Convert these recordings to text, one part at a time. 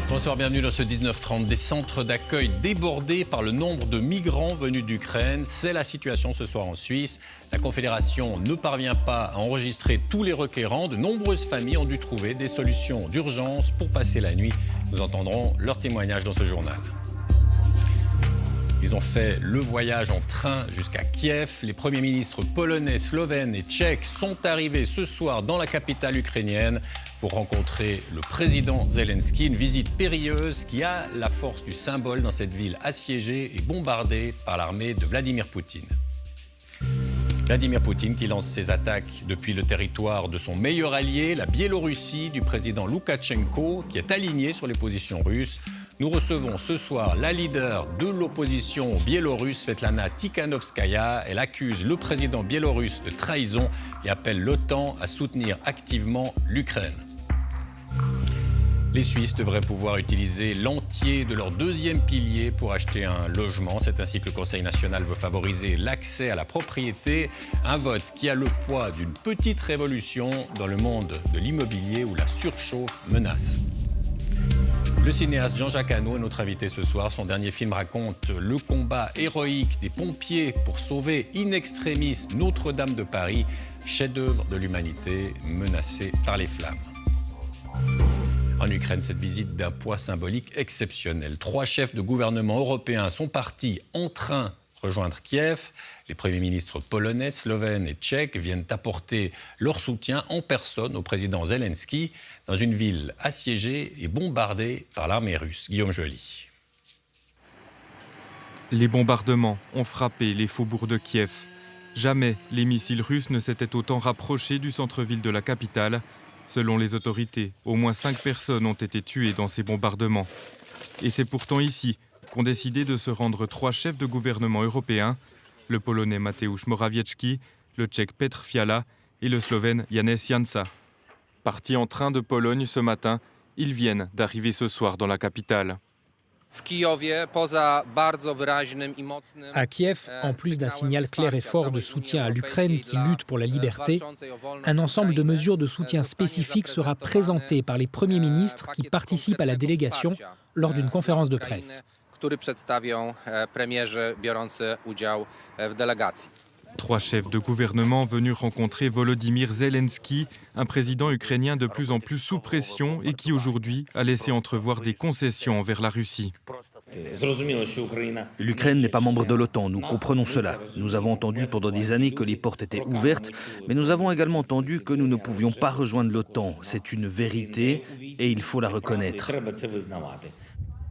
Bonsoir, bienvenue dans ce 19h30. Des centres d'accueil débordés par le nombre de migrants venus d'Ukraine. C'est la situation ce soir en Suisse. La Confédération ne parvient pas à enregistrer tous les requérants. De nombreuses familles ont dû trouver des solutions d'urgence pour passer la nuit. Nous entendrons leurs témoignages dans ce journal. Ils ont fait le voyage en train jusqu'à Kiev. Les premiers ministres polonais, slovènes et tchèques sont arrivés ce soir dans la capitale ukrainienne pour rencontrer le président Zelensky. Une visite périlleuse qui a la force du symbole dans cette ville assiégée et bombardée par l'armée de Vladimir Poutine. Vladimir Poutine qui lance ses attaques depuis le territoire de son meilleur allié, la Biélorussie du président Loukachenko, qui est aligné sur les positions russes. Nous recevons ce soir la leader de l'opposition biélorusse, Svetlana Tikhanovskaya. Elle accuse le président biélorusse de trahison et appelle l'OTAN à soutenir activement l'Ukraine. Les Suisses devraient pouvoir utiliser l'entier de leur deuxième pilier pour acheter un logement. C'est ainsi que le Conseil national veut favoriser l'accès à la propriété. Un vote qui a le poids d'une petite révolution dans le monde de l'immobilier où la surchauffe menace. Le cinéaste Jean-Jacques Hano est notre invité ce soir. Son dernier film raconte le combat héroïque des pompiers pour sauver in extremis Notre-Dame de Paris, chef-d'œuvre de l'humanité menacé par les flammes. En Ukraine, cette visite d'un poids symbolique exceptionnel. 3 chefs de gouvernement européens sont partis en train rejoindre Kiev. Les premiers ministres polonais, slovènes et tchèques viennent apporter leur soutien en personne au président Zelensky dans une ville assiégée et bombardée par l'armée russe. Guillaume Joly. Les bombardements ont frappé les faubourgs de Kiev. Jamais les missiles russes ne s'étaient autant rapprochés du centre-ville de la capitale. Selon les autorités, au moins 5 personnes ont été tuées dans ces bombardements. Et c'est pourtant ici qu'ont décidé de se rendre 3 chefs de gouvernement européens, le polonais Mateusz Morawiecki, le tchèque Petr Fiala et le slovène Janez Janša. Partis en train de Pologne ce matin, ils viennent d'arriver ce soir dans la capitale. À Kiev, en plus d'un signal clair et fort de soutien à l'Ukraine qui lutte pour la liberté, un ensemble de mesures de soutien spécifiques sera présenté par les premiers ministres qui participent à la délégation lors d'une conférence de presse. 3 chefs de gouvernement venus rencontrer Volodymyr Zelensky, un président ukrainien de plus en plus sous pression et qui aujourd'hui a laissé entrevoir des concessions envers la Russie. L'Ukraine n'est pas membre de l'OTAN, nous comprenons cela. Nous avons entendu pendant des années que les portes étaient ouvertes, mais nous avons également entendu que nous ne pouvions pas rejoindre l'OTAN. C'est une vérité et il faut la reconnaître.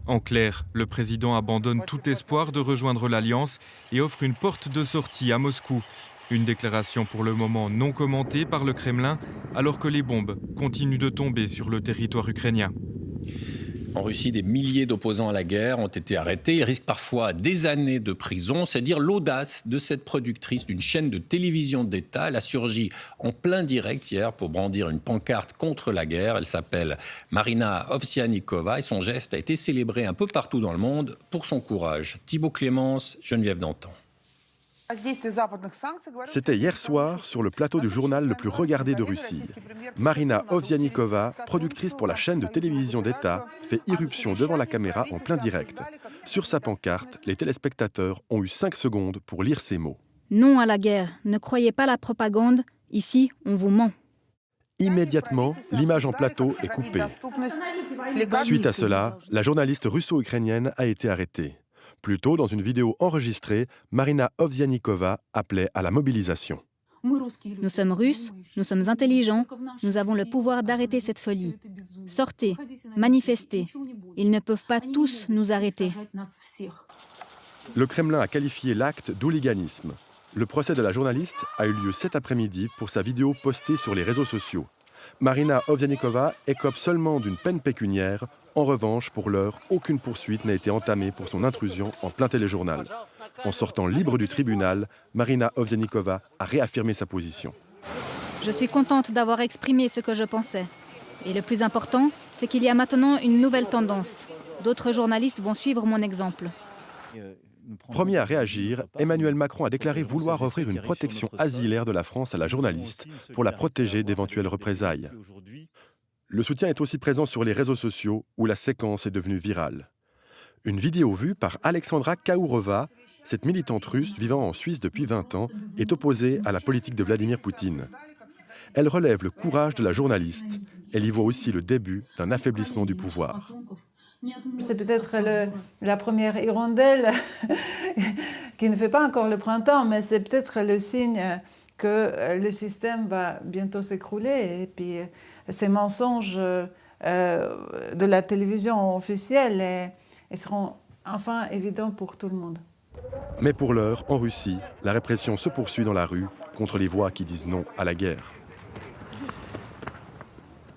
En clair, le président abandonne tout espoir de rejoindre l'Alliance et offre une porte de sortie à Moscou. Une déclaration pour le moment non commentée par le Kremlin, alors que les bombes continuent de tomber sur le territoire ukrainien. En Russie, des milliers d'opposants à la guerre ont été arrêtés. Ils risquent parfois des années de prison. C'est dire l'audace de cette productrice d'une chaîne de télévision d'État. Elle a surgi en plein direct hier pour brandir une pancarte contre la guerre. Elle s'appelle Marina Ovsiannikova et son geste a été célébré un peu partout dans le monde pour son courage. Thibaut Clémence, Geneviève Dantan. C'était hier soir sur le plateau du journal le plus regardé de Russie. Marina Ovsiannikova, productrice pour la chaîne de télévision d'État, fait irruption devant la caméra en plein direct. Sur sa pancarte, les téléspectateurs ont eu 5 secondes pour lire ces mots. Non à la guerre, ne croyez pas la propagande, ici on vous ment. Immédiatement, l'image en plateau est coupée. Suite à cela, la journaliste russo-ukrainienne a été arrêtée. Plus tôt, dans une vidéo enregistrée, Marina Ovsiannikova appelait à la mobilisation. Nous sommes Russes, nous sommes intelligents, nous avons le pouvoir d'arrêter cette folie. Sortez, manifestez. Ils ne peuvent pas tous nous arrêter. Le Kremlin a qualifié l'acte d'hooliganisme. Le procès de la journaliste a eu lieu cet après-midi pour sa vidéo postée sur les réseaux sociaux. Marina Ovsiannikova écope seulement d'une peine pécuniaire. En revanche, pour l'heure, aucune poursuite n'a été entamée pour son intrusion en plein téléjournal. En sortant libre du tribunal, Marina Ovsiannikova a réaffirmé sa position. Je suis contente d'avoir exprimé ce que je pensais. Et le plus important, c'est qu'il y a maintenant une nouvelle tendance. D'autres journalistes vont suivre mon exemple. Premier à réagir, Emmanuel Macron a déclaré vouloir offrir une protection asilaire de la France à la journaliste pour la protéger d'éventuelles représailles. Le soutien est aussi présent sur les réseaux sociaux où la séquence est devenue virale. Une vidéo vue par Alexandra Kaourova, cette militante russe vivant en Suisse depuis 20 ans, est opposée à la politique de Vladimir Poutine. Elle relève le courage de la journaliste. Elle y voit aussi le début d'un affaiblissement du pouvoir. C'est peut-être la première hirondelle qui ne fait pas encore le printemps, mais c'est peut-être le signe que le système va bientôt s'écrouler. Et puis ces mensonges de la télévision officielle ils seront enfin évidents pour tout le monde. Mais pour l'heure, en Russie, la répression se poursuit dans la rue contre les voix qui disent non à la guerre.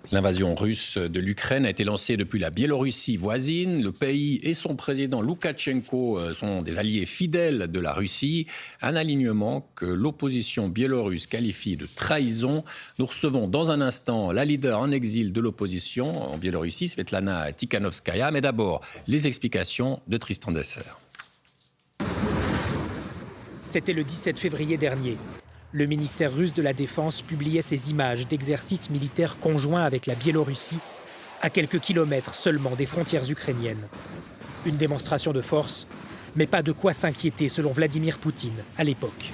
L'invasion russe de l'Ukraine a été lancée depuis la Biélorussie voisine. Le pays et son président Loukachenko sont des alliés fidèles de la Russie. Un alignement que l'opposition biélorusse qualifie de trahison. Nous recevons dans un instant la leader en exil de l'opposition en Biélorussie, Svetlana Tikhanovskaya. Mais d'abord, les explications de Tristan Desser. C'était le 17 février dernier. Le ministère russe de la Défense publiait ces images d'exercices militaires conjoints avec la Biélorussie, à quelques kilomètres seulement des frontières ukrainiennes. Une démonstration de force, mais pas de quoi s'inquiéter selon Vladimir Poutine à l'époque.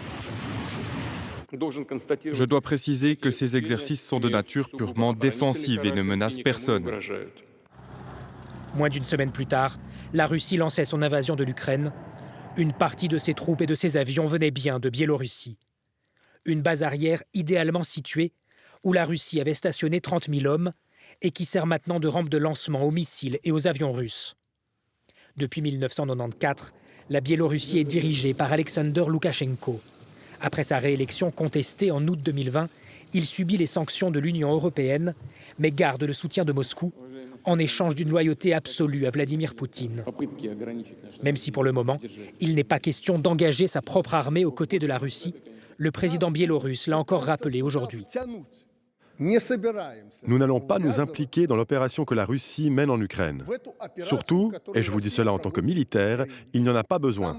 Je dois préciser que ces exercices sont de nature purement défensive et ne menacent personne. Moins d'une semaine plus tard, la Russie lançait son invasion de l'Ukraine. Une partie de ses troupes et de ses avions venait bien de Biélorussie. Une base arrière idéalement située, où la Russie avait stationné 30 000 hommes et qui sert maintenant de rampe de lancement aux missiles et aux avions russes. Depuis 1994, la Biélorussie est dirigée par Alexander Loukachenko. Après sa réélection contestée en août 2020, il subit les sanctions de l'Union européenne, mais garde le soutien de Moscou en échange d'une loyauté absolue à Vladimir Poutine. Même si pour le moment, il n'est pas question d'engager sa propre armée aux côtés de la Russie, le président biélorusse l'a encore rappelé aujourd'hui. Nous n'allons pas nous impliquer dans l'opération que la Russie mène en Ukraine. Surtout, et je vous dis cela en tant que militaire, il n'y en a pas besoin.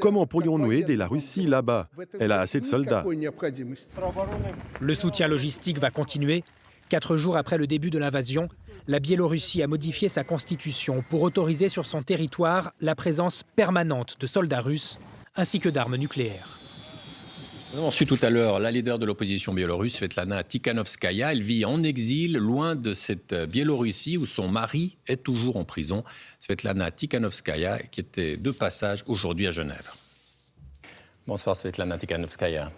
Comment pourrions-nous aider la Russie là-bas? Elle a assez de soldats. Le soutien logistique va continuer. 4 jours après le début de l'invasion, la Biélorussie a modifié sa constitution pour autoriser sur son territoire la présence permanente de soldats russes ainsi que d'armes nucléaires. Nous avons su tout à l'heure la leader de l'opposition biélorusse, Svetlana Tikhanovskaya. Elle vit en exil, loin de cette Biélorussie où son mari est toujours en prison. Svetlana Tikhanovskaya, qui était de passage aujourd'hui à Genève. Bonsoir Svetlana Tikhanovskaya.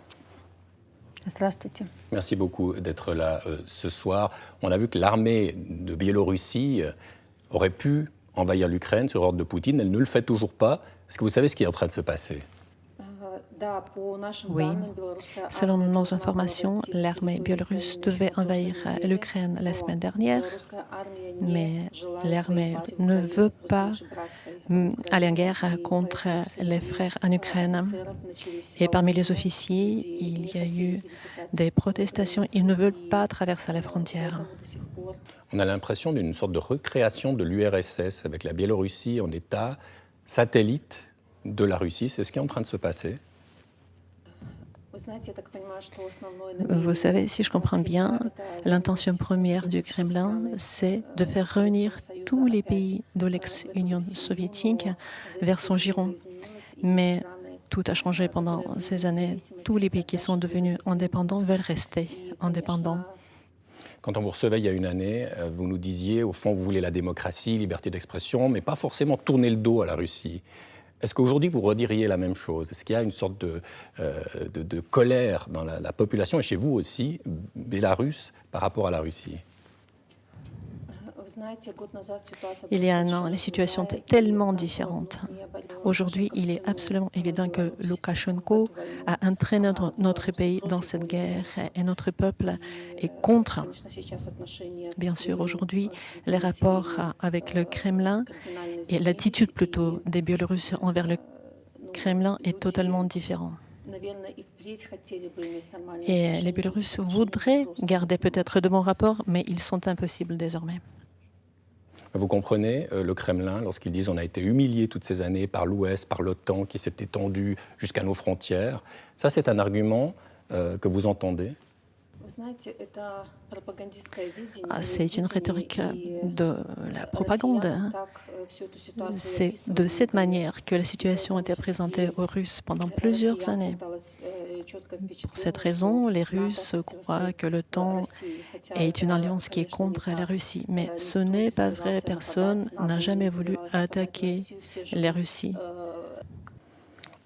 Merci beaucoup d'être là ce soir. On a vu que l'armée de Biélorussie aurait pu envahir l'Ukraine sur ordre de Poutine. Elle ne le fait toujours pas. Est-ce que vous savez ce qui est en train de se passer ? Oui. Selon nos informations, l'armée biélorusse devait envahir l'Ukraine la semaine dernière, mais l'armée ne veut pas aller en guerre contre les frères en Ukraine. Et parmi les officiers, il y a eu des protestations. Ils ne veulent pas traverser la frontière. On a l'impression d'une sorte de recréation de l'URSS avec la Biélorussie en état satellite de la Russie. C'est ce qui est en train de se passer. Vous savez, si je comprends bien, l'intention première du Kremlin, c'est de faire réunir tous les pays de l'ex-Union soviétique vers son giron. Mais tout a changé pendant ces années. Tous les pays qui sont devenus indépendants veulent rester indépendants. Quand on vous recevait il y a une année, vous nous disiez, au fond, vous voulez la démocratie, liberté d'expression, mais pas forcément tourner le dos à la Russie. Est-ce qu'aujourd'hui, vous rediriez la même chose? Est-ce qu'il y a une sorte de colère dans la population, et chez vous aussi, bélarusse, par rapport à la Russie? Il y a un an, la situation était tellement différente. Aujourd'hui, il est absolument évident que Loukachenko a entraîné notre pays dans cette guerre et notre peuple est contre. Bien sûr, aujourd'hui, les rapports avec le Kremlin et l'attitude plutôt des Biélorusses envers le Kremlin est totalement différent. Et les Biélorusses voudraient garder peut-être de bons rapports, mais ils sont impossibles désormais. Vous comprenez le Kremlin lorsqu'ils disent on a été humiliés toutes ces années par l'Ouest, par l'OTAN qui s'est étendu jusqu'à nos frontières. Ça, c'est un argument que vous entendez? C'est une rhétorique de la propagande. C'est de cette manière que la situation était présentée aux Russes pendant plusieurs années. Pour cette raison, les Russes croient que l'OTAN est une alliance qui est contre la Russie. Mais ce n'est pas vrai. Personne n'a jamais voulu attaquer la Russie.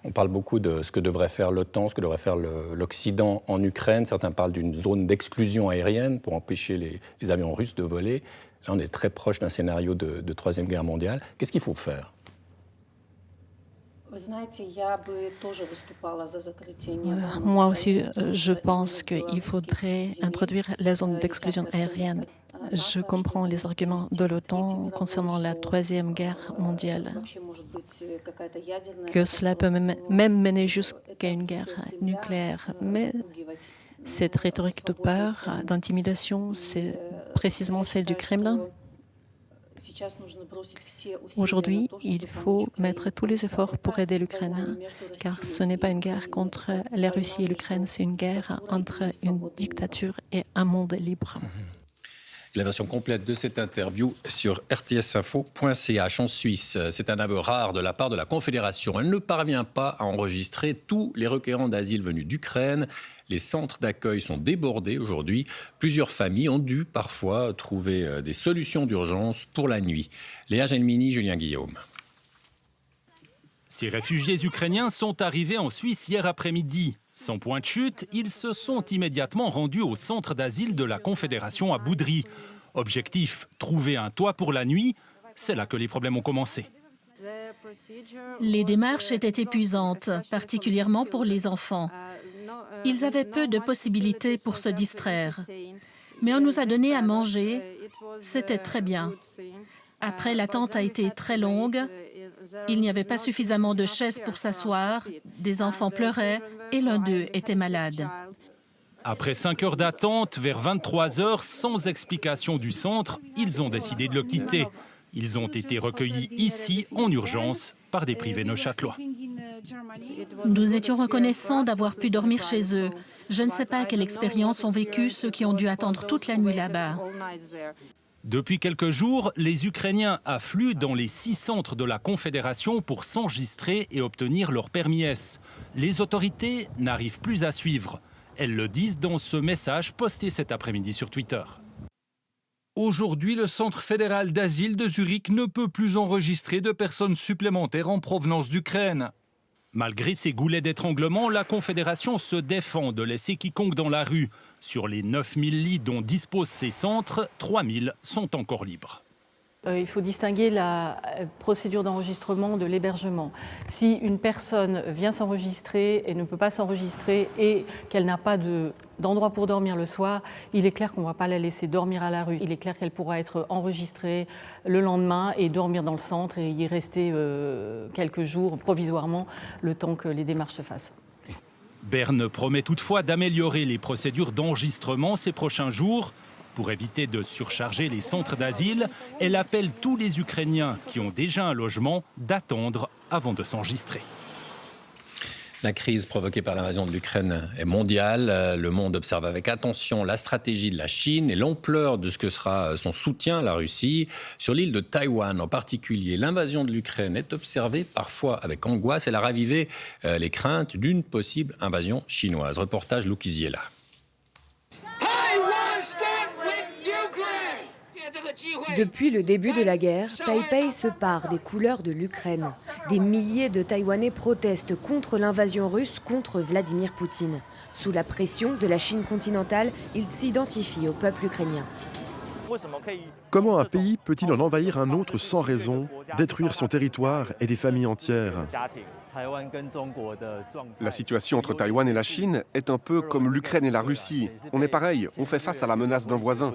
On parle beaucoup de ce que devrait faire l'OTAN, ce que devrait faire l'Occident en Ukraine. Certains parlent d'une zone d'exclusion aérienne pour empêcher les avions russes de voler. Là, on est très proche d'un scénario de Troisième Guerre mondiale. Qu'est-ce qu'il faut faire ? Moi aussi, je pense qu'il faudrait introduire la zone d'exclusion aérienne. Je comprends les arguments de l'OTAN concernant la Troisième Guerre mondiale, que cela peut même mener jusqu'à une guerre nucléaire. Mais cette rhétorique de peur, d'intimidation, c'est précisément celle du Kremlin. Aujourd'hui, il faut mettre tous les efforts pour aider l'Ukraine, car ce n'est pas une guerre contre la Russie et l'Ukraine, c'est une guerre entre une dictature et un monde libre. La version complète de cette interview est sur rtsinfo.ch. En Suisse, c'est un aveu rare de la part de la Confédération. Elle ne parvient pas à enregistrer tous les requérants d'asile venus d'Ukraine. Les centres d'accueil sont débordés aujourd'hui. Plusieurs familles ont dû parfois trouver des solutions d'urgence pour la nuit. Léa Gelmini, Julien Guillaume. Ces réfugiés ukrainiens sont arrivés en Suisse hier après-midi. Sans point de chute, ils se sont immédiatement rendus au centre d'asile de la Confédération à Boudry. Objectif, trouver un toit pour la nuit. C'est là que les problèmes ont commencé. Les démarches étaient épuisantes, particulièrement pour les enfants. Ils avaient peu de possibilités pour se distraire. Mais on nous a donné à manger. C'était très bien. Après, l'attente a été très longue. Il n'y avait pas suffisamment de chaises pour s'asseoir. Des enfants pleuraient et l'un d'eux était malade. Après 5 heures d'attente, vers 23 heures, sans explication du centre, ils ont décidé de le quitter. Ils ont été recueillis ici, en urgence, par des privés neuchâtelois. Nous étions reconnaissants d'avoir pu dormir chez eux. Je ne sais pas quelle expérience ont vécu ceux qui ont dû attendre toute la nuit là-bas. Depuis quelques jours, les Ukrainiens affluent dans les 6 centres de la Confédération pour s'enregistrer et obtenir leur permis S. Les autorités n'arrivent plus à suivre. Elles le disent dans ce message posté cet après-midi sur Twitter. Aujourd'hui, le Centre fédéral d'asile de Zurich ne peut plus enregistrer de personnes supplémentaires en provenance d'Ukraine. Malgré ces goulets d'étranglement, la Confédération se défend de laisser quiconque dans la rue. Sur les 9000 lits dont disposent ces centres, 3000 sont encore libres. Il faut distinguer la procédure d'enregistrement de l'hébergement. Si une personne vient s'enregistrer et ne peut pas s'enregistrer et qu'elle n'a pas d'endroit pour dormir le soir, il est clair qu'on ne va pas la laisser dormir à la rue. Il est clair qu'elle pourra être enregistrée le lendemain et dormir dans le centre et y rester quelques jours provisoirement, le temps que les démarches se fassent. Berne promet toutefois d'améliorer les procédures d'enregistrement ces prochains jours. Pour éviter de surcharger les centres d'asile, elle appelle tous les Ukrainiens qui ont déjà un logement d'attendre avant de s'enregistrer. La crise provoquée par l'invasion de l'Ukraine est mondiale. Le monde observe avec attention la stratégie de la Chine et l'ampleur de ce que sera son soutien à la Russie. Sur l'île de Taïwan en particulier, l'invasion de l'Ukraine est observée parfois avec angoisse. Elle a ravivé les craintes d'une possible invasion chinoise. Reportage Lou Kiziela. Depuis le début de la guerre, Taipei se pare des couleurs de l'Ukraine. Des milliers de Taïwanais protestent contre l'invasion russe contre Vladimir Poutine. Sous la pression de la Chine continentale, ils s'identifient au peuple ukrainien. Comment un pays peut-il en envahir un autre sans raison, détruire son territoire et des familles entières ? La situation entre Taïwan et la Chine est un peu comme l'Ukraine et la Russie. On est pareil, on fait face à la menace d'un voisin.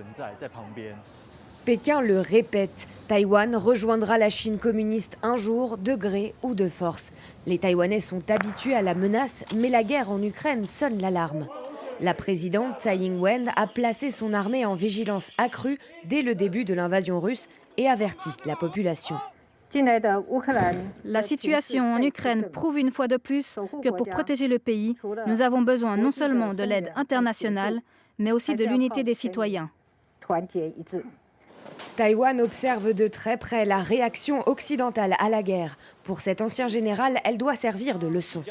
Pékin le répète, Taïwan rejoindra la Chine communiste un jour, de gré ou de force. Les Taïwanais sont habitués à la menace, mais la guerre en Ukraine sonne l'alarme. La présidente Tsai Ing-wen a placé son armée en vigilance accrue dès le début de l'invasion russe et averti la population. La situation en Ukraine prouve une fois de plus que pour protéger le pays, nous avons besoin non seulement de l'aide internationale, mais aussi de l'unité des citoyens. Taïwan observe de très près la réaction occidentale à la guerre. Pour cet ancien général, elle doit servir de leçon.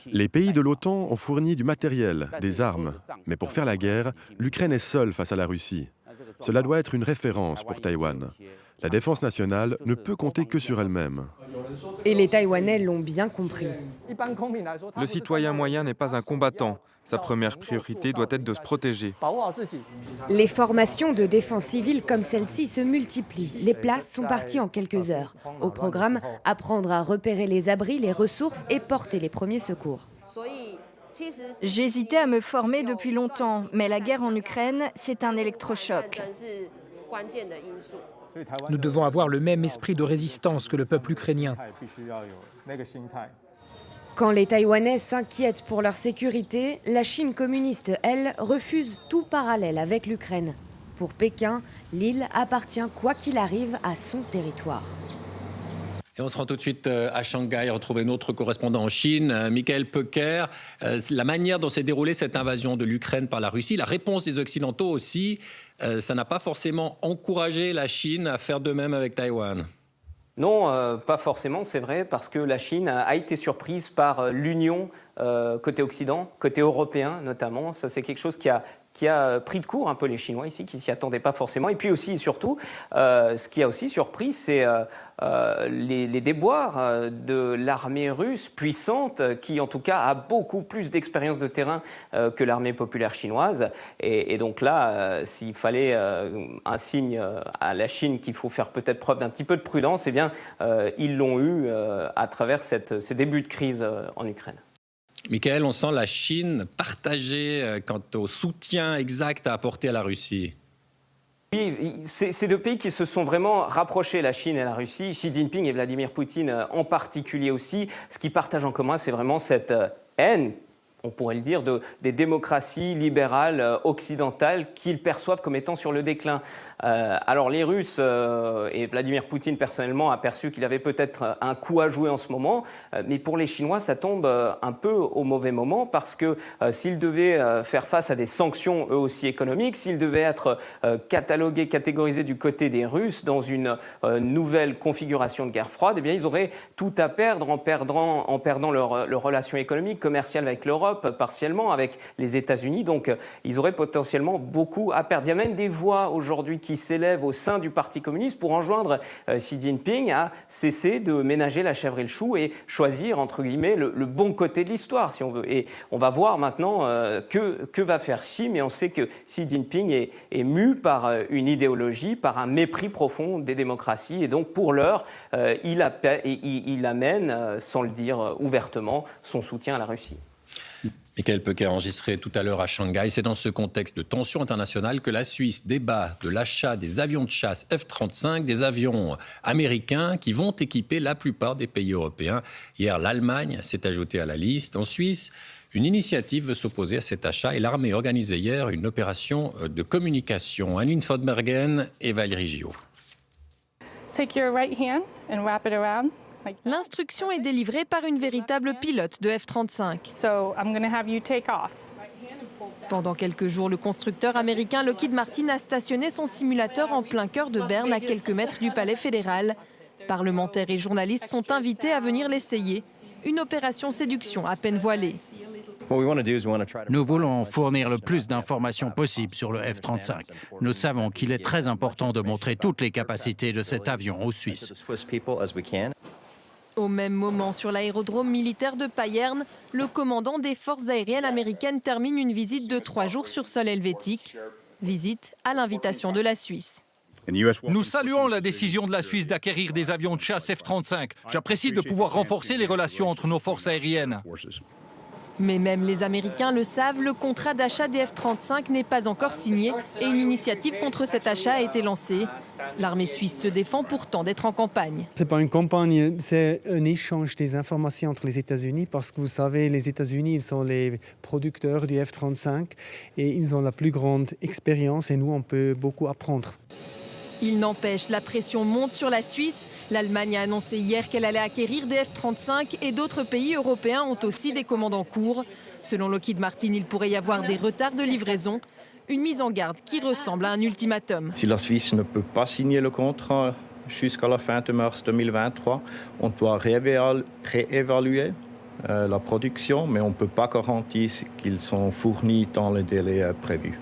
Les pays de l'OTAN ont fourni du matériel, des armes. Mais pour faire la guerre, l'Ukraine est seule face à la Russie. Cela doit être une référence pour Taïwan. La défense nationale ne peut compter que sur elle-même. Et les Taïwanais l'ont bien compris. Le citoyen moyen n'est pas un combattant. Sa première priorité doit être de se protéger. Les formations de défense civile comme celle-ci se multiplient. Les places sont parties en quelques heures. Au programme, apprendre à repérer les abris, les ressources et porter les premiers secours. J'hésitais à me former depuis longtemps, mais la guerre en Ukraine, c'est un électrochoc. Nous devons avoir le même esprit de résistance que le peuple ukrainien. Quand les Taïwanais s'inquiètent pour leur sécurité, la Chine communiste, elle, refuse tout parallèle avec l'Ukraine. Pour Pékin, l'île appartient quoi qu'il arrive à son territoire. Et on se rend tout de suite à Shanghai, retrouver notre correspondant en Chine, Michael Pecker. La manière dont s'est déroulée cette invasion de l'Ukraine par la Russie, la réponse des Occidentaux aussi, ça n'a pas forcément encouragé la Chine à faire de même avec Taïwan. Non, pas forcément, c'est vrai, parce que la Chine a été surprise par l'union côté Occident, côté européen notamment. Ça, c'est quelque chose qui a pris de court un peu les Chinois ici, qui ne s'y attendaient pas forcément. Et puis aussi, et surtout, ce qui a aussi surpris, c'est les déboires de l'armée russe puissante, qui en tout cas a beaucoup plus d'expérience de terrain que l'armée populaire chinoise. Et donc là, s'il fallait un signe à la Chine qu'il faut faire peut-être preuve d'un petit peu de prudence, eh bien, ils l'ont eu à travers ce début de crise en Ukraine. Michael, on sent la Chine partagée quant au soutien exact à apporter à la Russie. Oui, c'est deux pays qui se sont vraiment rapprochés, la Chine et la Russie. Xi Jinping et Vladimir Poutine en particulier aussi. Ce qu'ils partagent en commun, c'est vraiment cette haine, on pourrait le dire, des démocraties libérales occidentales qu'ils perçoivent comme étant sur le déclin. Alors les Russes et Vladimir Poutine personnellement a perçu qu'il avait peut-être un coup à jouer en ce moment, mais pour les Chinois ça tombe un peu au mauvais moment parce que s'ils devaient faire face à des sanctions eux aussi économiques, s'ils devaient être catalogués, catégorisés du côté des Russes dans une nouvelle configuration de guerre froide, eh bien ils auraient tout à perdre en perdant leur relation économique, commerciale avec l'Europe, partiellement avec les États-Unis, donc ils auraient potentiellement beaucoup à perdre. Il y a même des voix aujourd'hui qui s'élèvent au sein du Parti communiste pour enjoindre Xi Jinping à cesser de ménager la chèvre et le chou et choisir, entre guillemets, le bon côté de l'histoire, si on veut. Et on va voir maintenant que va faire Xi, mais on sait que Xi Jinping est mu par une idéologie, par un mépris profond des démocraties, et donc pour l'heure, il amène, sans le dire ouvertement, son soutien à la Russie. Michael Pecker, enregistré tout à l'heure à Shanghai. C'est dans ce contexte de tension internationale que la Suisse débat de l'achat des avions de chasse F-35, des avions américains qui vont équiper la plupart des pays européens. Hier, l'Allemagne s'est ajoutée à la liste. En Suisse, une initiative veut s'opposer à cet achat et l'armée a organisé hier une opération de communication. Anne-Lyne Fodbergen et Valérie Gillot. Take your right hand and wrap it around. L'instruction est délivrée par une véritable pilote de F-35. Pendant quelques jours, le constructeur américain Lockheed Martin a stationné son simulateur en plein cœur de Berne, à quelques mètres du palais fédéral. Parlementaires et journalistes sont invités à venir l'essayer. Une opération séduction à peine voilée. Nous voulons fournir le plus d'informations possible sur le F-35. Nous savons qu'il est très important de montrer toutes les capacités de cet avion aux Suisses. Au même moment, sur l'aérodrome militaire de Payerne, le commandant des forces aériennes américaines termine une visite de 3 jours sur sol helvétique. Visite à l'invitation de la Suisse. Nous saluons la décision de la Suisse d'acquérir des avions de chasse F-35. J'apprécie de pouvoir renforcer les relations entre nos forces aériennes. Mais même les Américains le savent, le contrat d'achat des F-35 n'est pas encore signé et une initiative contre cet achat a été lancée. L'armée suisse se défend pourtant d'être en campagne. Ce n'est pas une campagne, c'est un échange des informations entre les États-Unis parce que vous savez, les États-Unis, ils sont les producteurs du F-35 et ils ont la plus grande expérience et nous, on peut beaucoup apprendre. Il n'empêche, la pression monte sur la Suisse. L'Allemagne a annoncé hier qu'elle allait acquérir des F-35 et d'autres pays européens ont aussi des commandes en cours. Selon Lockheed Martin, il pourrait y avoir des retards de livraison. Une mise en garde qui ressemble à un ultimatum. Si la Suisse ne peut pas signer le contrat jusqu'à la fin de mars 2023, on doit réévaluer la production, mais on ne peut pas garantir qu'ils sont fournis dans les délais prévus.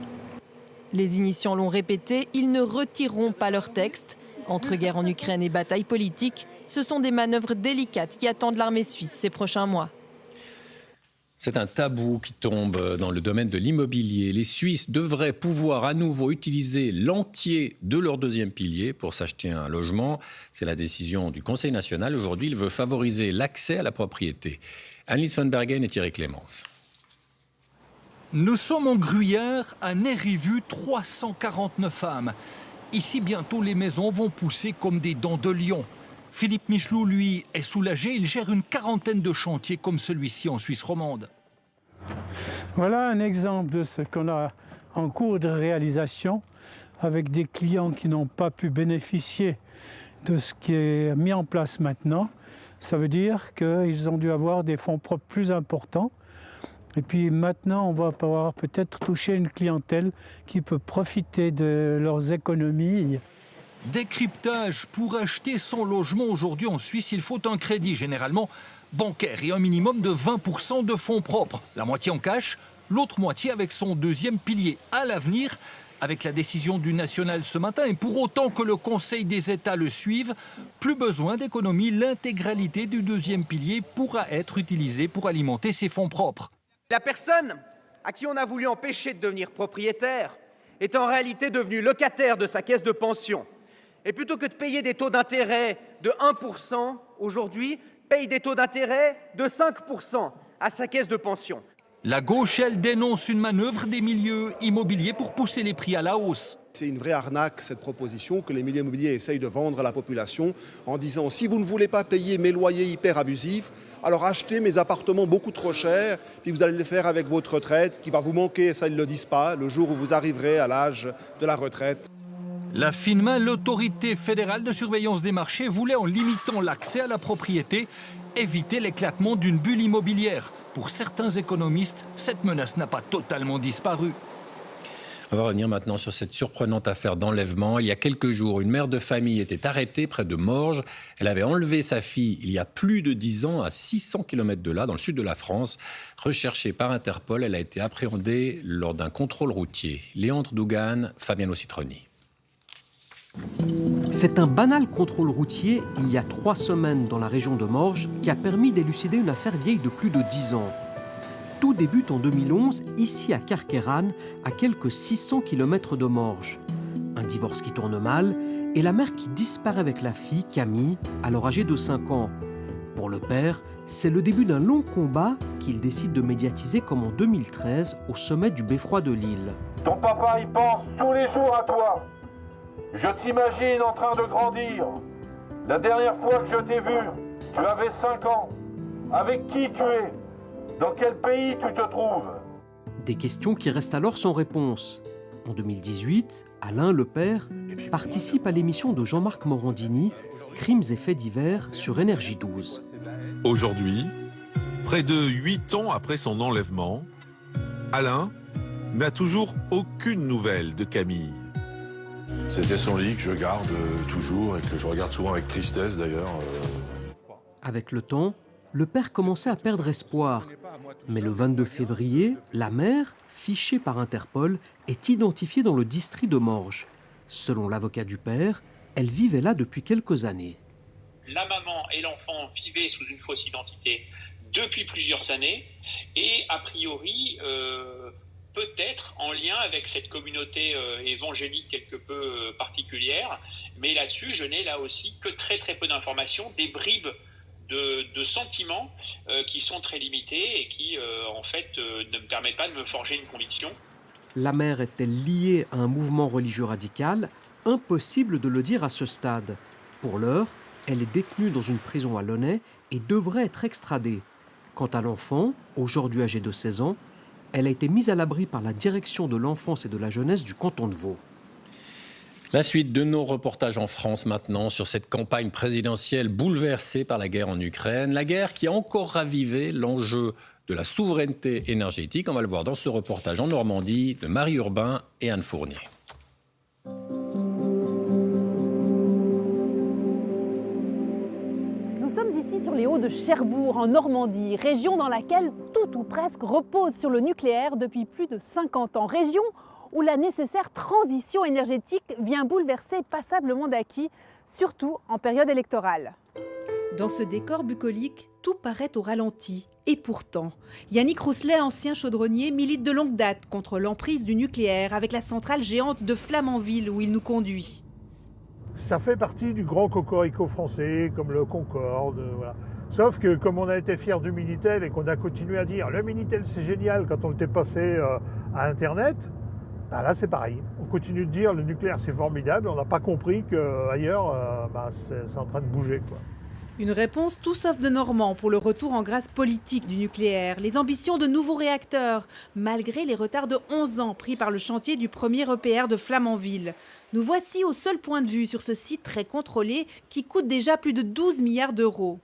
Les initiants l'ont répété, ils ne retireront pas leur texte. Entre guerre en Ukraine et bataille politique, ce sont des manœuvres délicates qui attendent l'armée suisse ces prochains mois. C'est un tabou qui tombe dans le domaine de l'immobilier. Les Suisses devraient pouvoir à nouveau utiliser l'entier de leur deuxième pilier pour s'acheter un logement. C'est la décision du Conseil national. Aujourd'hui, il veut favoriser l'accès à la propriété. Annelies von Bergen et Thierry Clémence. Nous sommes en Gruyère, à Nérivu, 349 femmes. Ici, bientôt, les maisons vont pousser comme des dents de lion. Philippe Michelou, lui, est soulagé. Il gère une quarantaine de chantiers comme celui-ci en Suisse romande. Voilà un exemple de ce qu'on a en cours de réalisation avec des clients qui n'ont pas pu bénéficier de ce qui est mis en place maintenant. Ça veut dire qu'ils ont dû avoir des fonds propres plus importants. Et puis maintenant, on va pouvoir peut-être toucher une clientèle qui peut profiter de leurs économies. Décryptage. Pour acheter son logement aujourd'hui en Suisse, il faut un crédit, généralement bancaire, et un minimum de 20% de fonds propres. La moitié en cash, l'autre moitié avec son deuxième pilier. À l'avenir, avec la décision du national ce matin, et pour autant que le Conseil des États le suive, plus besoin d'économie. L'intégralité du deuxième pilier pourra être utilisée pour alimenter ses fonds propres. La personne à qui on a voulu empêcher de devenir propriétaire est en réalité devenue locataire de sa caisse de pension. Et plutôt que de payer des taux d'intérêt de 1%, aujourd'hui, paye des taux d'intérêt de 5% à sa caisse de pension. La gauche, elle, dénonce une manœuvre des milieux immobiliers pour pousser les prix à la hausse. C'est une vraie arnaque, cette proposition que les milieux immobiliers essayent de vendre à la population en disant « si vous ne voulez pas payer mes loyers hyper abusifs, alors achetez mes appartements beaucoup trop chers, puis vous allez les faire avec votre retraite qui va vous manquer, et ça ils ne le disent pas, le jour où vous arriverez à l'âge de la retraite ». La FINMA, l'autorité fédérale de surveillance des marchés, voulait, en limitant l'accès à la propriété, éviter l'éclatement d'une bulle immobilière. Pour certains économistes, cette menace n'a pas totalement disparu. On va revenir maintenant sur cette surprenante affaire d'enlèvement. Il y a quelques jours, une mère de famille était arrêtée près de Morges. Elle avait enlevé sa fille il y a plus de 10 ans, à 600 km de là, dans le sud de la France. Recherchée par Interpol, elle a été appréhendée lors d'un contrôle routier. Léandre Dougan, Fabiano Citroni. C'est un banal contrôle routier il y a 3 semaines dans la région de Morges qui a permis d'élucider une affaire vieille de plus de 10 ans. Tout débute en 2011, ici à Carqueiranne, à quelques 600 km de Morges. Un divorce qui tourne mal et la mère qui disparaît avec la fille, Camille, alors âgée de 5 ans. Pour le père, c'est le début d'un long combat qu'il décide de médiatiser comme en 2013 au sommet du beffroi de Lille. Ton papa y pense tous les jours à toi. Je t'imagine en train de grandir. La dernière fois que je t'ai vu, tu avais 5 ans. Avec qui tu es? Dans quel pays tu te trouves? Des questions qui restent alors sans réponse. En 2018, Alain, le père, participe à l'émission de Jean-Marc Morandini, Crimes et faits divers sur Énergie 12. Aujourd'hui, près de 8 ans après son enlèvement, Alain n'a toujours aucune nouvelle de Camille. C'était son lit que je garde toujours et que je regarde souvent avec tristesse d'ailleurs. Avec le temps, le père commençait à perdre espoir. Mais le 22 février, la mère, fichée par Interpol, est identifiée dans le district de Morges. Selon l'avocat du père, elle vivait là depuis quelques années. La maman et l'enfant vivaient sous une fausse identité depuis plusieurs années et a priori peut-être en lien avec cette communauté évangélique quelque peu particulière. Mais là-dessus, je n'ai là aussi que très très peu d'informations, des bribes de sentiments qui sont très limités et qui en fait ne me permettent pas de me forger une conviction. La mère est-elle liée à un mouvement religieux radical? Impossible de le dire à ce stade. Pour l'heure, elle est détenue dans une prison à Launay et devrait être extradée. Quant à l'enfant, aujourd'hui âgé de 16 ans, elle a été mise à l'abri par la direction de l'enfance et de la jeunesse du canton de Vaud. La suite de nos reportages en France maintenant sur cette campagne présidentielle bouleversée par la guerre en Ukraine. La guerre qui a encore ravivé l'enjeu de la souveraineté énergétique. On va le voir dans ce reportage en Normandie de Marie Urbain et Anne Fournier. Nous sommes ici sur les hauts de Cherbourg, en Normandie, région dans laquelle tout ou presque repose sur le nucléaire depuis plus de 50 ans. Région où la nécessaire transition énergétique vient bouleverser passablement d'acquis, surtout en période électorale. Dans ce décor bucolique, tout paraît au ralenti. Et pourtant, Yannick Rousselet, ancien chaudronnier, milite de longue date contre l'emprise du nucléaire avec la centrale géante de Flamanville où il nous conduit. Ça fait partie du grand cocorico français, comme le Concorde, voilà. Sauf que comme on a été fiers du Minitel et qu'on a continué à dire « le Minitel c'est génial » quand on était passé à Internet, ben là c'est pareil. On continue de dire « le nucléaire c'est formidable », on n'a pas compris qu'ailleurs c'est en train de bouger, quoi. Une réponse tout sauf de Normand pour le retour en grâce politique du nucléaire, les ambitions de nouveaux réacteurs, malgré les retards de 11 ans pris par le chantier du premier EPR de Flamanville. Nous voici au seul point de vue sur ce site très contrôlé qui coûte déjà plus de 12 milliards d'euros.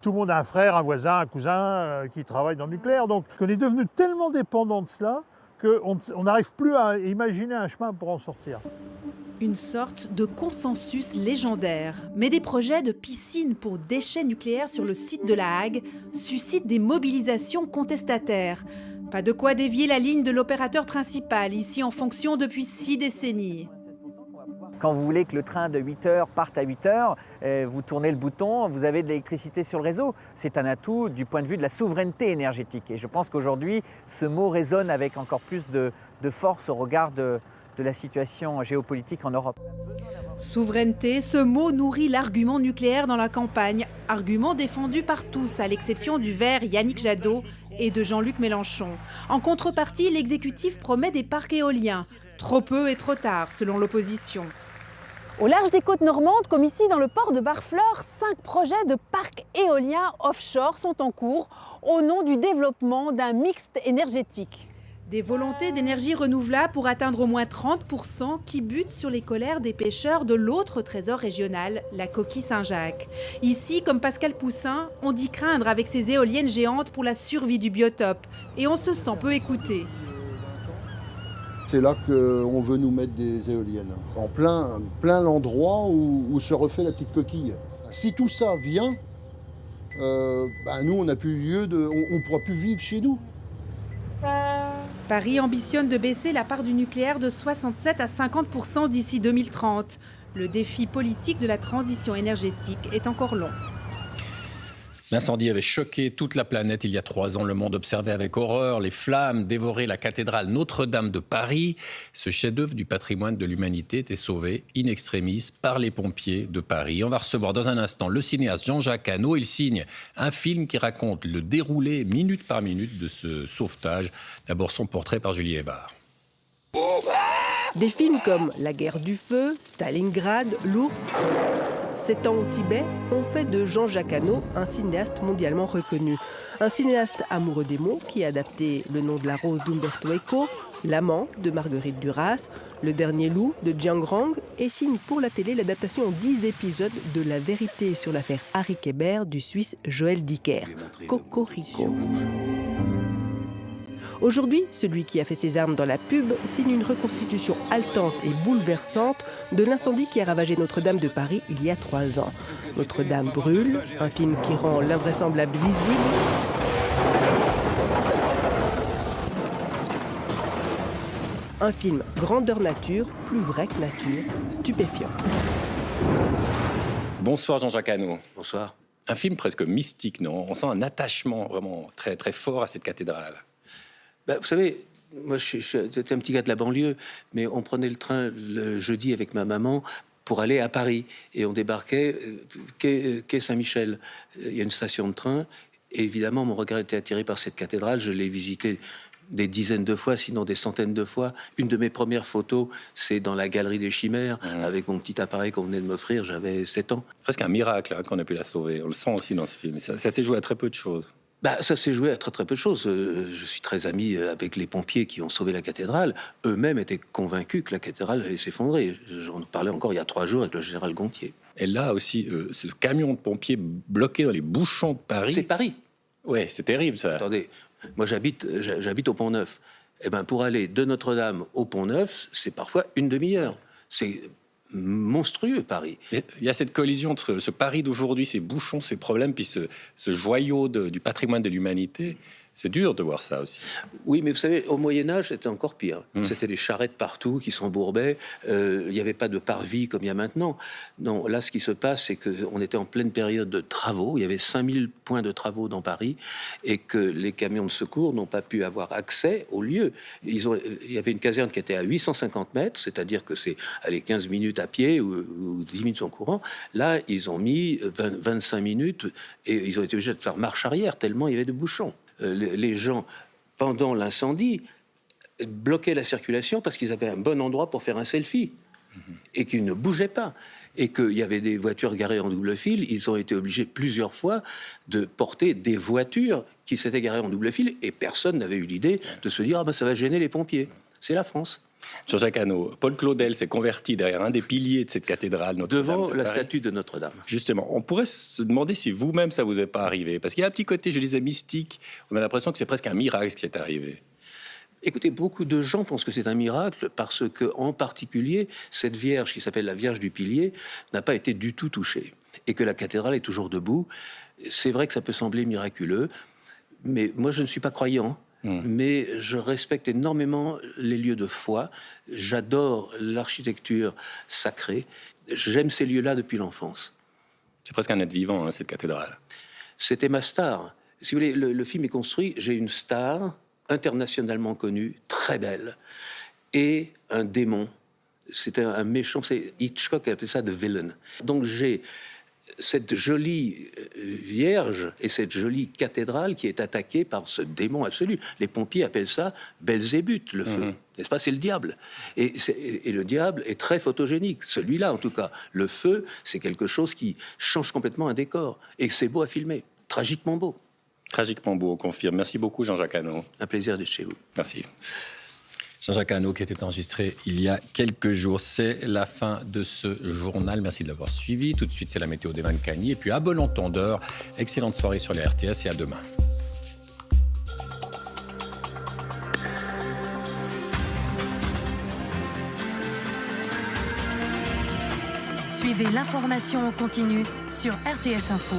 Tout le monde a un frère, un voisin, un cousin qui travaille dans le nucléaire, donc on est devenu tellement dépendant de cela qu'on n'arrive plus à imaginer un chemin pour en sortir. Une sorte de consensus légendaire. Mais des projets de piscine pour déchets nucléaires sur le site de La Hague suscitent des mobilisations contestataires. Pas de quoi dévier la ligne de l'opérateur principal, ici en fonction depuis 6 décennies. Quand vous voulez que le train de 8 heures parte à 8 heures, vous tournez le bouton, vous avez de l'électricité sur le réseau. C'est un atout du point de vue de la souveraineté énergétique. Et je pense qu'aujourd'hui, ce mot résonne avec encore plus de force au regard de la situation géopolitique en Europe. Souveraineté, ce mot nourrit l'argument nucléaire dans la campagne, argument défendu par tous, à l'exception du Vert Yannick Jadot et de Jean-Luc Mélenchon. En contrepartie, l'exécutif promet des parcs éoliens. Trop peu et trop tard, selon l'opposition. Au large des côtes normandes, comme ici dans le port de Barfleur, 5 projets de parcs éoliens offshore sont en cours au nom du développement d'un mixte énergétique. Des volontés d'énergie renouvelable pour atteindre au moins 30% qui butent sur les colères des pêcheurs de l'autre trésor régional, la coquille Saint-Jacques. Ici, comme Pascal Poussin, on dit craindre avec ces éoliennes géantes pour la survie du biotope. Et on se sent peu écouté. C'est là qu'on veut nous mettre des éoliennes, en plein l'endroit où se refait la petite coquille. Si tout ça vient, nous, on n'a plus lieu on ne pourra plus vivre chez nous. Paris ambitionne de baisser la part du nucléaire de 67 à 50% d'ici 2030. Le défi politique de la transition énergétique est encore long. L'incendie avait choqué toute la planète il y a 3 ans. Le monde observait avec horreur les flammes dévorer la cathédrale Notre-Dame de Paris. Ce chef-d'œuvre du patrimoine de l'humanité était sauvé in extremis par les pompiers de Paris. On va recevoir dans un instant le cinéaste Jean-Jacques Hano. Il signe un film qui raconte le déroulé minute par minute de ce sauvetage. D'abord son portrait par Julie Évard. Des films comme La guerre du feu, Stalingrad, L'ours, 7 ans au Tibet ont fait de Jean-Jacques Hano un cinéaste mondialement reconnu. Un cinéaste amoureux des mots qui a adapté Le nom de la rose d'Umberto Eco, L'amant de Marguerite Duras, Le dernier loup de Jiang Rong et signe pour la télé l'adaptation en 10 épisodes de La vérité sur l'affaire Harry Kéber du Suisse Joël Dicker. Cocorico. Aujourd'hui, celui qui a fait ses armes dans la pub signe une reconstitution haletante et bouleversante de l'incendie qui a ravagé Notre-Dame de Paris il y a 3 ans. Notre-Dame brûle, un film qui rend l'invraisemblable visible. Un film grandeur nature, plus vrai que nature, stupéfiant. Bonsoir Jean-Jacques Hano. Bonsoir. Un film presque mystique, non? On sent un attachement vraiment très, très fort à cette cathédrale. Vous savez, moi j'étais un petit gars de la banlieue, mais on prenait le train le jeudi avec ma maman pour aller à Paris. Et on débarquait quai Saint-Michel. Il y a une station de train. Et évidemment, mon regard était attiré par cette cathédrale. Je l'ai visitée des dizaines de fois, sinon des centaines de fois. Une de mes premières photos, c'est dans la galerie des Chimères, avec mon petit appareil qu'on venait de m'offrir. J'avais 7 ans. Presque un miracle qu'on a pu la sauver. On le sent aussi dans ce film. Ça s'est joué à très peu de choses. Ça s'est joué à très très peu de choses. Je suis très ami avec les pompiers qui ont sauvé la cathédrale. Eux-mêmes étaient convaincus que la cathédrale allait s'effondrer. J'en parlais encore il y a 3 jours avec le général Gontier. Et là aussi, ce camion de pompiers bloqué dans les bouchons de Paris. C'est Paris. Ouais, c'est terrible ça. Attendez, moi j'habite au Pont-Neuf. Eh ben, pour aller de Notre-Dame au Pont-Neuf, c'est parfois une demi-heure. C'est monstrueux, Paris. Il y a cette collision entre ce Paris d'aujourd'hui, ces bouchons, ces problèmes, puis ce joyau du patrimoine de l'humanité. C'est dur de voir ça aussi. Oui, mais vous savez, au Moyen-Âge, c'était encore pire. C'était des charrettes partout qui s'embourbaient. Il n'y avait pas de parvis comme il y a maintenant. Non, là, ce qui se passe, c'est qu'on était en pleine période de travaux. Il y avait 5000 points de travaux dans Paris et que les camions de secours n'ont pas pu avoir accès au lieu. Il y avait une caserne qui était à 850 mètres, c'est-à-dire que c'est 15 minutes à pied ou 10 minutes en courant. Là, ils ont mis 25 minutes et ils ont été obligés de faire marche arrière tellement il y avait de bouchons. Les gens, pendant l'incendie, bloquaient la circulation parce qu'ils avaient un bon endroit pour faire un selfie et qu'ils ne bougeaient pas. Et qu'il y avait des voitures garées en double fil, ils ont été obligés plusieurs fois de porter des voitures qui s'étaient garées en double fil et personne n'avait eu l'idée de se dire « ça va gêner les pompiers ». C'est la France. Jean-Jacques Hano, Paul Claudel s'est converti derrière un des piliers de cette cathédrale Notre-Dame. Devant la statue de Notre-Dame. Justement, on pourrait se demander si vous-même ça vous est pas arrivé. Parce qu'il y a un petit côté, je disais, mystique. On a l'impression que c'est presque un miracle ce qui est arrivé. Écoutez, beaucoup de gens pensent que c'est un miracle parce que, en particulier, cette Vierge qui s'appelle la Vierge du Pilier n'a pas été du tout touchée et que la cathédrale est toujours debout. C'est vrai que ça peut sembler miraculeux, mais moi je ne suis pas croyant. Mais je respecte énormément les lieux de foi. J'adore l'architecture sacrée. J'aime ces lieux-là depuis l'enfance. C'est presque un être vivant, hein, cette cathédrale. C'était ma star. Si vous voulez, le film est construit, j'ai une star internationalement connue, très belle, et un démon. C'était un méchant, c'est Hitchcock appelait ça « the villain ». Donc j'ai cette jolie Vierge et cette jolie cathédrale qui est attaquée par ce démon absolu. Les pompiers appellent ça Belzébuth, le feu. N'est-ce pas? C'est le diable. Et le diable est très photogénique. Celui-là, en tout cas. Le feu, c'est quelque chose qui change complètement un décor. Et c'est beau à filmer. Tragiquement beau. Tragiquement beau, on confirme. Merci beaucoup, Jean-Jacques Hano. Un plaisir d'être chez vous. Merci. Jean-Jacques Hano qui était enregistré il y a quelques jours. C'est la fin de ce journal. Merci de l'avoir suivi. Tout de suite, c'est la météo d'Evan Cagny. Et puis, à bon entendeur, excellente soirée sur les RTS et à demain. Suivez l'information en continu sur RTS Info.